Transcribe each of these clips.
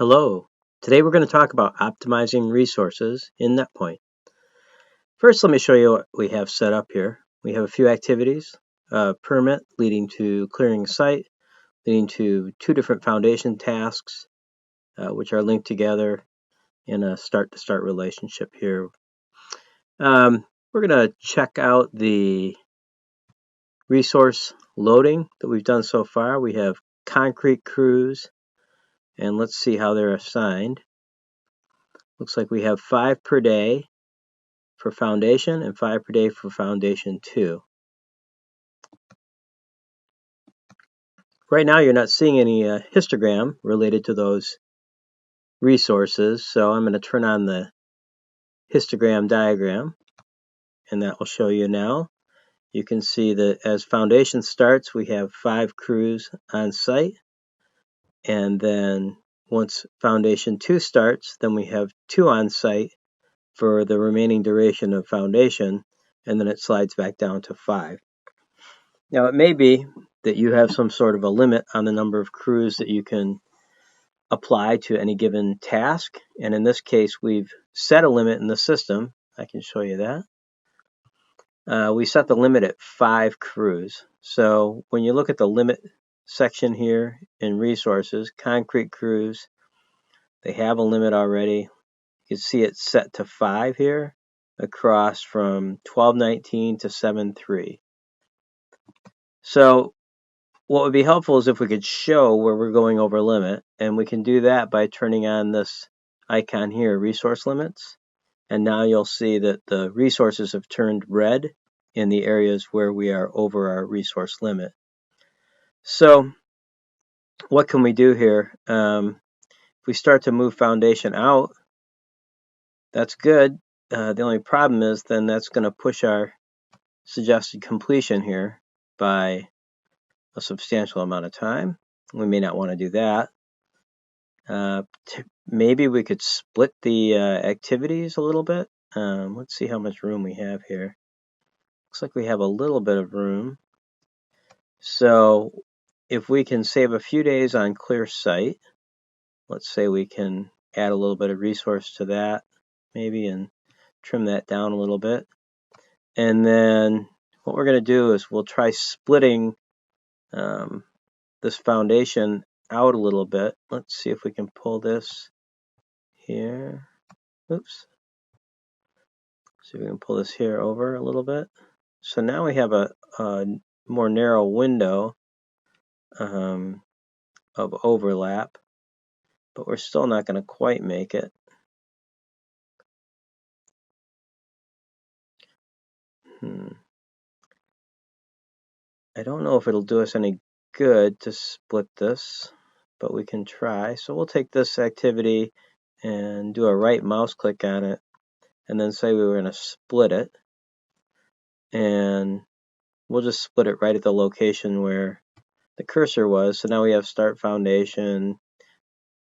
Hello. Today we're going to talk about optimizing resources in NetPoint. First, let me show you what we have set up here. We have a few activities, a permit leading to clearing a site, leading to two different foundation tasks, which are linked together in a start-to-start relationship here. We're going to check out the resource loading that we've done so far. We have concrete crews, and let's see how they're assigned. Looks like we have 5 per day for foundation and 5 per day for foundation 2. Right now you're not seeing any histogram related to those resources, so I'm going to turn on the histogram diagram, and that will show you now. You can see that as foundation starts, we have 5 crews on site, and then once foundation 2 starts, then we have 2 on site for the remaining duration of foundation, and then it slides back down to 5. Now it may be that you have some sort of a limit on the number of crews that you can apply to any given task, and in this case we've set a limit in the system. I can show you that. We set the limit at 5 crews. So when you look at the limit section here in resources, concrete crews, they have a limit already. You can see it's set to 5 here across from 1219 to 73. So what would be helpful is if we could show where we're going over limit, and we can do that by turning on this icon here, resource limits, and now you'll see that the resources have turned red in the areas where we are over our resource limit. So what can we do here? If we start to move foundation out, that's good. The only problem is then that's going to push our suggested completion here by a substantial amount of time. We may not want to do that. Maybe we could split the activities a little bit. Let's see how much room we have here. Looks like we have a little bit of room. So if we can save a few days on clear site, let's say we can add a little bit of resource to that maybe and trim that down a little bit. And then what we're going to do is we'll try splitting this foundation out a little bit. Let's see if we can pull this here. Oops. See if we can pull this here over a little bit. So now we have a more narrow window of overlap, but we're still not going to quite make it. I don't know if it'll do us any good to split this, but we can try. So we'll take this activity and do a right mouse click on it, and then say we were going to split it, and we'll just split it right at the location where the cursor was. So now we have start foundation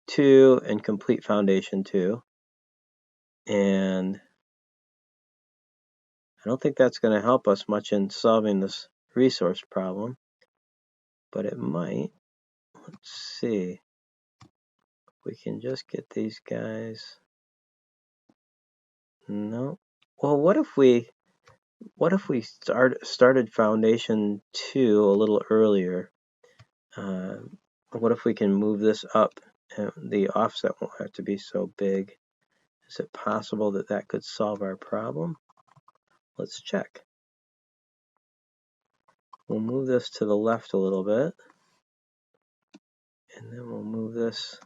2 and complete foundation 2, and I don't think that's going to help us much in solving this resource problem, but it might. Let's see if we can just get these guys. No. Well, what if we started foundation 2 a little earlier? What if we can move this up and the offset won't have to be so big? Is it possible that that could solve our problem? Let's check. We'll move this to the left a little bit, and then we'll move this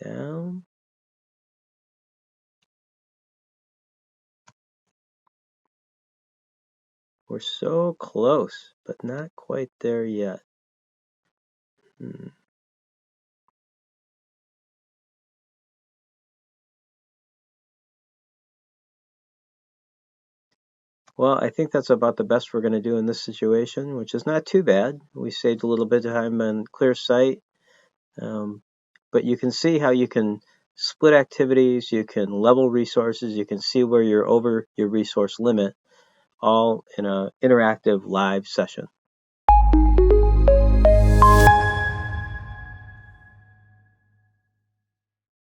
down. We're so close, but not quite there yet. Well, I think that's about the best we're going to do in this situation, which is not too bad. We saved a little bit of time on clear site, but you can see how you can split activities, you can level resources, you can see where you're over your resource limit, all in an interactive live session.